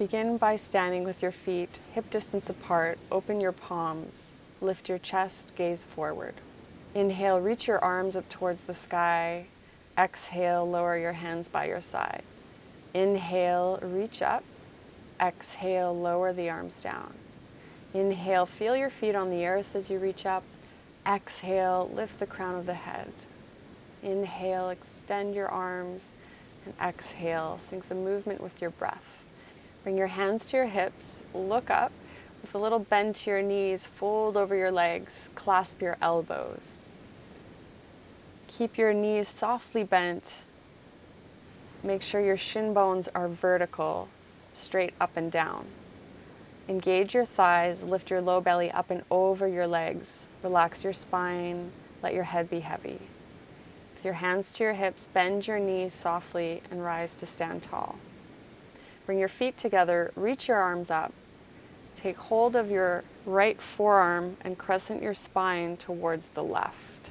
Begin by standing with your feet hip distance apart, open your palms, lift your chest, gaze forward. Inhale, reach your arms up towards the sky. Exhale, lower your hands by your side. Inhale, reach up. Exhale, lower the arms down. Inhale, feel your feet on the earth as you reach up. Exhale, lift the crown of the head. Inhale, extend your arms, and exhale, sync the movement with your breath. Bring your hands to your hips, look up. With a little bend to your knees, fold over your legs, clasp your elbows. Keep your knees softly bent. Make sure your shin bones are vertical, straight up and down. Engage your thighs, lift your low belly up and over your legs. Relax your spine, let your head be heavy. With your hands to your hips, bend your knees softly and rise to stand tall. Bring your feet together, reach your arms up. Take hold of your right forearm and crescent your spine towards the left.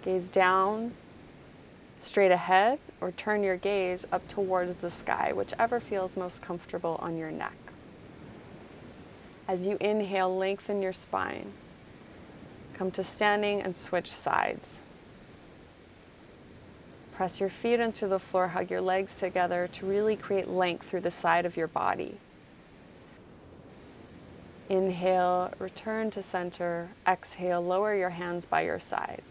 Gaze down, straight ahead, or turn your gaze up towards the sky, whichever feels most comfortable on your neck. As you inhale, lengthen your spine. Come to standing and switch sides. Press your feet into the floor, hug your legs together to really create length through the side of your body. Inhale, return to center. Exhale, lower your hands by your side.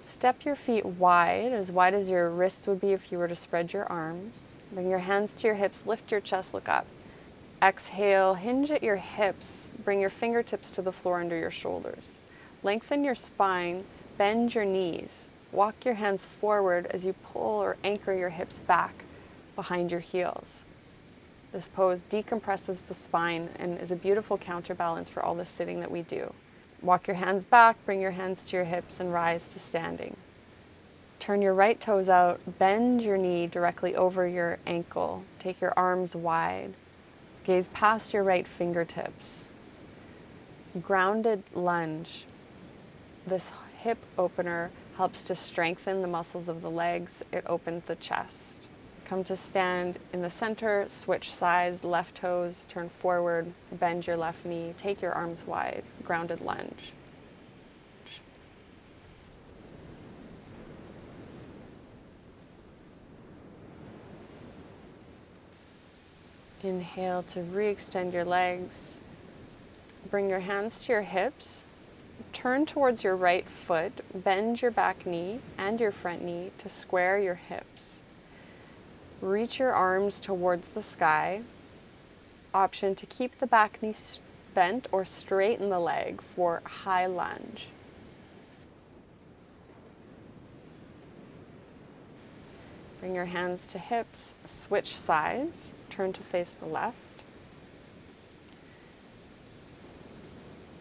Step your feet wide as your wrists would be if you were to spread your arms. Bring your hands to your hips, lift your chest, look up. Exhale, hinge at your hips. Bring your fingertips to the floor under your shoulders. Lengthen your spine, bend your knees. Walk your hands forward as you pull or anchor your hips back behind your heels. This pose decompresses the spine and is a beautiful counterbalance for all the sitting that we do. Walk your hands back, bring your hands to your hips and rise to standing. Turn your right toes out, bend your knee directly over your ankle. Take your arms wide. Gaze past your right fingertips. Grounded lunge. This hip opener helps to strengthen the muscles of the legs. It opens the chest. Come to stand in the center, switch sides, left toes, turn forward, bend your left knee, take your arms wide, grounded lunge. Inhale to re-extend your legs. Bring your hands to your hips. Turn towards your right foot, bend your back knee and your front knee to square your hips. Reach your arms towards the sky. Option to keep the back knee bent or straighten the leg for high lunge. Bring your hands to hips, switch sides, turn to face the left.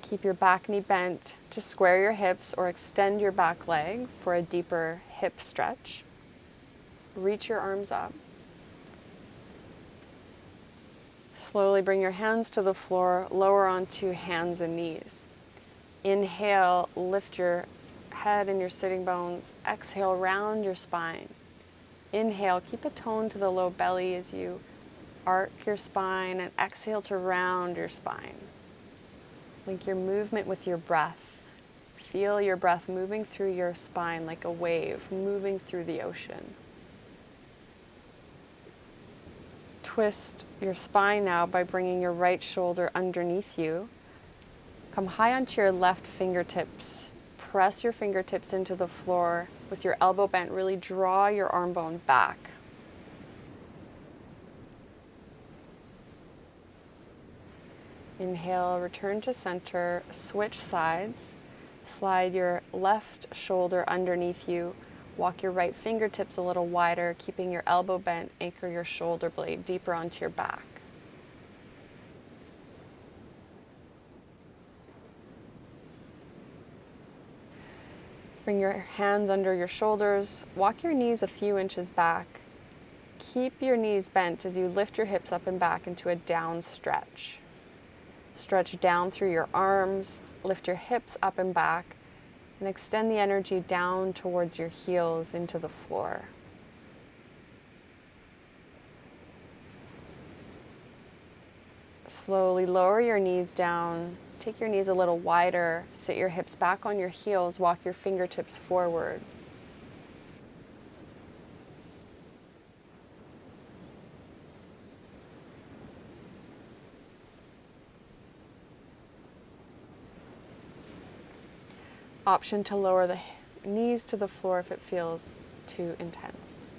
Keep your back knee bent to square your hips or extend your back leg for a deeper hip stretch. Reach your arms up. Slowly bring your hands to the floor, lower onto hands and knees. Inhale, lift your head and your sitting bones. Exhale, round your spine. Inhale, keep a tone to the low belly as you arc your spine, and exhale to round your spine. Link your movement with your breath. Feel your breath moving through your spine like a wave moving through the ocean. Twist your spine now by bringing your right shoulder underneath you. Come high onto your left fingertips. Press your fingertips into the floor with your elbow bent. Really draw your arm bone back. Inhale, return to center, switch sides. Slide your left shoulder underneath you. Walk your right fingertips a little wider, keeping your elbow bent. Anchor your shoulder blade deeper onto your back. Bring your hands under your shoulders. Walk your knees a few inches back. Keep your knees bent as you lift your hips up and back into a down stretch. Stretch down through your arms, lift your hips up and back, and extend the energy down towards your heels into the floor. Slowly lower your knees down. Take your knees a little wider. Sit your hips back on your heels. Walk your fingertips forward. Option to lower the knees to the floor if it feels too intense.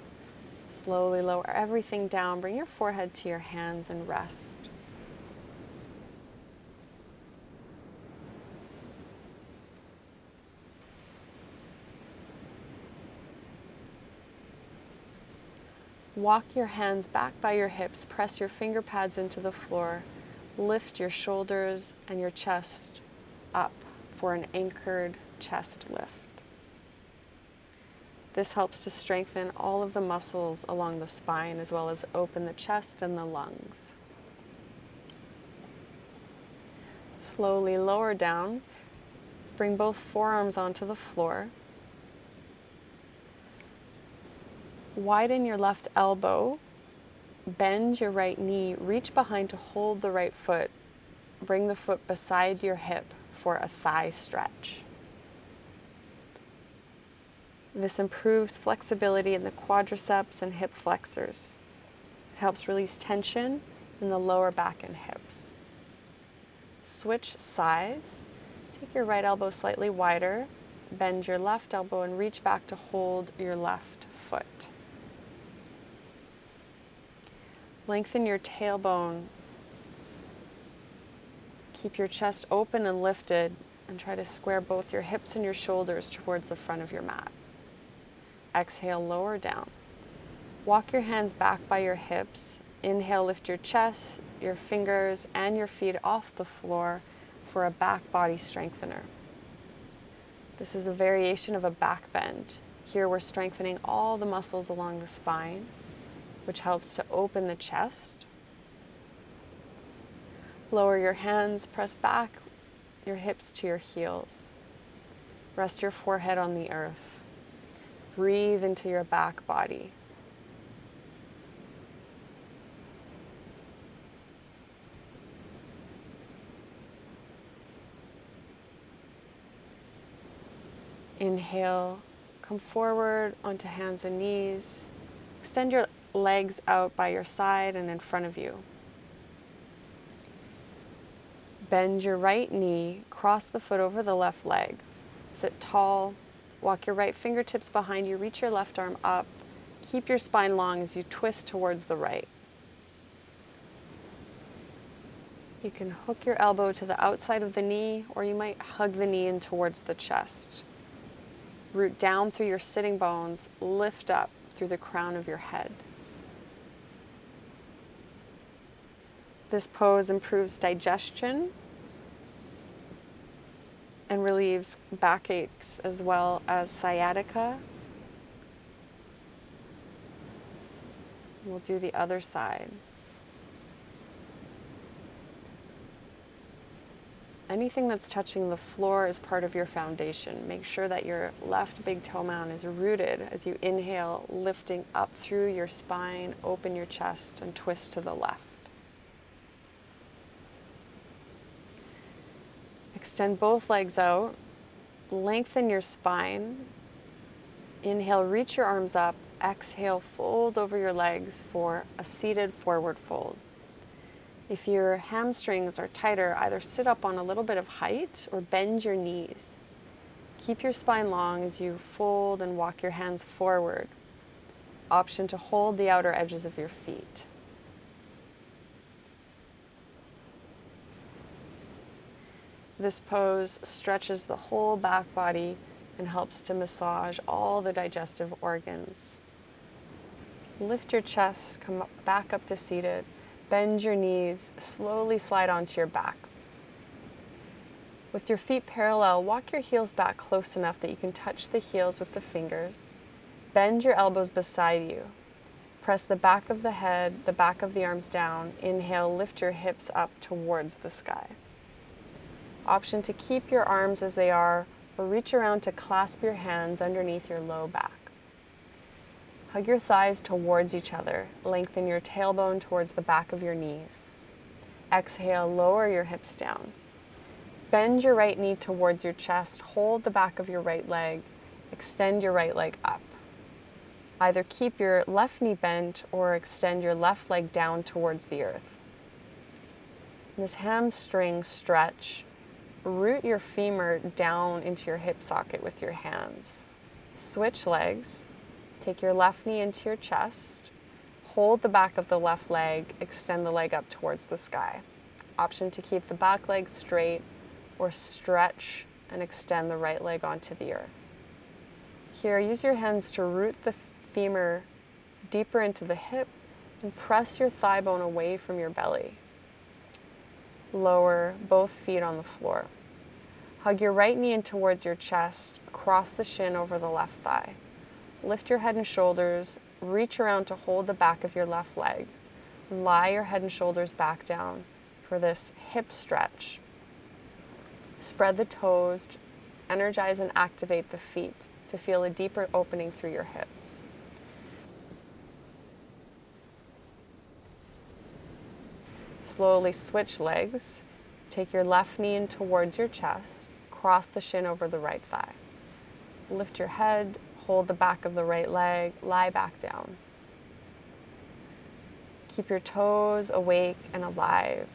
Slowly lower everything down. Bring your forehead to your hands and rest. Walk your hands back by your hips. Press your finger pads into the floor. Lift your shoulders and your chest up for an anchored chest lift. This helps to strengthen all of the muscles along the spine as well as open the chest and the lungs. Slowly lower down. Bring both forearms onto the floor. Widen your left elbow. Bend your right knee. Reach behind to hold the right foot. Bring the foot beside your hip for a thigh stretch. This improves flexibility in the quadriceps and hip flexors. It helps release tension in the lower back and hips. Switch sides. Take your right elbow slightly wider. Bend your left elbow and reach back to hold your left foot. Lengthen your tailbone. Keep your chest open and lifted, and try to square both your hips and your shoulders towards the front of your mat. Exhale, lower down. Walk your hands back by your hips. Inhale, lift your chest, your fingers, and your feet off the floor for a back body strengthener. This is a variation of a back bend. Here we're strengthening all the muscles along the spine, which helps to open the chest. Lower your hands, press back your hips to your heels. Rest your forehead on the earth. Breathe into your back body. Inhale, come forward onto hands and knees. Extend your legs out by your side and in front of you. Bend your right knee, cross the foot over the left leg. Sit tall, walk your right fingertips behind you, reach your left arm up. Keep your spine long as you twist towards the right. You can hook your elbow to the outside of the knee, or you might hug the knee in towards the chest. Root down through your sitting bones, lift up through the crown of your head. This pose improves digestion and relieves backaches as well as sciatica. We'll do the other side. Anything that's touching the floor is part of your foundation. Make sure that your left big toe mound is rooted as you inhale, lifting up through your spine, open your chest, and twist to the left. Extend both legs out, lengthen your spine. Inhale, reach your arms up. Exhale, fold over your legs for a seated forward fold. If your hamstrings are tighter, either sit up on a little bit of height or bend your knees. Keep your spine long as you fold and walk your hands forward. Option to hold the outer edges of your feet. This pose stretches the whole back body and helps to massage all the digestive organs. Lift your chest, come back up to seated. Bend your knees, slowly slide onto your back. With your feet parallel, walk your heels back close enough that you can touch the heels with the fingers. Bend your elbows beside you. Press the back of the head, the back of the arms down. Inhale, lift your hips up towards the sky. Option to keep your arms as they are or reach around to clasp your hands underneath your low back. Hug your thighs towards each other. Lengthen your tailbone towards the back of your knees. Exhale, lower your hips down. Bend your right knee towards your chest, hold the back of your right leg, extend your right leg up. Either keep your left knee bent or extend your left leg down towards the earth. In this hamstring stretch, root your femur down into your hip socket with your hands. Switch legs. Take your left knee into your chest. Hold the back of the left leg, extend the leg up towards the sky. Option to keep the back leg straight or stretch and extend the right leg onto the earth. Here, use your hands to root the femur deeper into the hip and press your thigh bone away from your belly. Lower both feet on the floor. Hug your right knee in towards your chest, cross the shin over the left thigh. Lift your head and shoulders, reach around to hold the back of your left leg. Lie your head and shoulders back down for this hip stretch. Spread the toes, energize and activate the feet to feel a deeper opening through your hips. Slowly switch legs. Take your left knee in towards your chest, cross the shin over the right thigh. Lift your head, hold the back of the right leg, lie back down. Keep your toes awake and alive.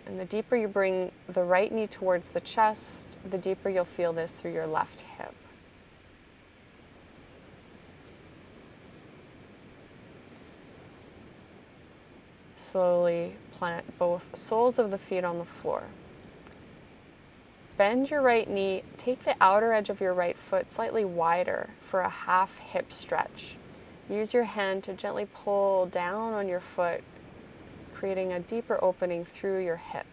And the deeper you bring the right knee towards the chest, the deeper you'll feel this through your left hip. Slowly plant both soles of the feet on the floor. Bend your right knee, take the outer edge of your right foot slightly wider for a half hip stretch. Use your hand to gently pull down on your foot, creating a deeper opening through your hip.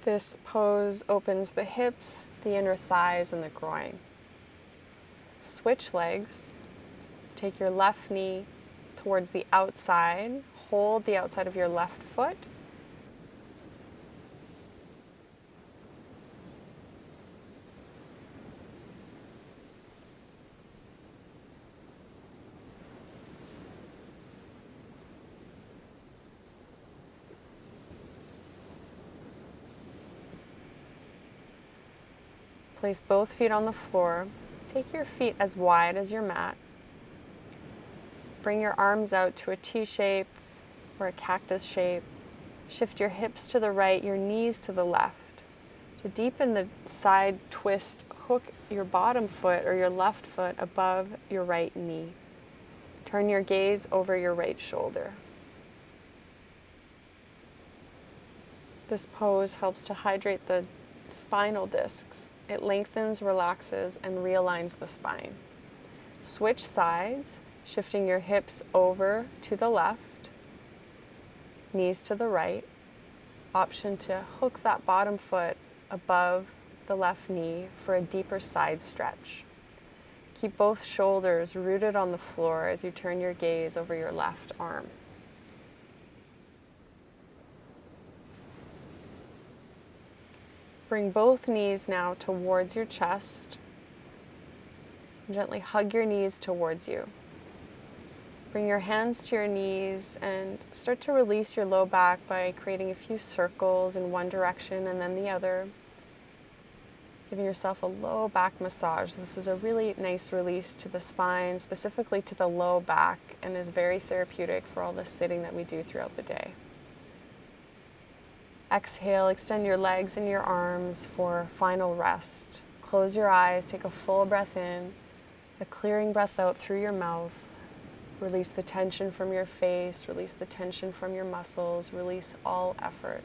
This pose opens the hips, the inner thighs, and the groin. Switch legs. Take your left knee towards the outside. Hold the outside of your left foot. Place both feet on the floor. Take your feet as wide as your mat. Bring your arms out to a T shape or a cactus shape. Shift your hips to the right, your knees to the left. To deepen the side twist, hook your bottom foot or your left foot above your right knee. Turn your gaze over your right shoulder. This pose helps to hydrate the spinal discs. It lengthens, relaxes, and realigns the spine. Switch sides, shifting your hips over to the left, knees to the right. Option to hook that bottom foot above the left knee for a deeper side stretch. Keep both shoulders rooted on the floor as you turn your gaze over your left arm. Bring both knees now towards your chest. Gently hug your knees towards you. Bring your hands to your knees and start to release your low back by creating a few circles in one direction and then the other. Giving yourself a low back massage. This is a really nice release to the spine, specifically to the low back, and is very therapeutic for all the sitting that we do throughout the day. Exhale, extend your legs and your arms for final rest. Close your eyes, take a full breath in, a clearing breath out through your mouth. Release the tension from your face, release the tension from your muscles, release all effort.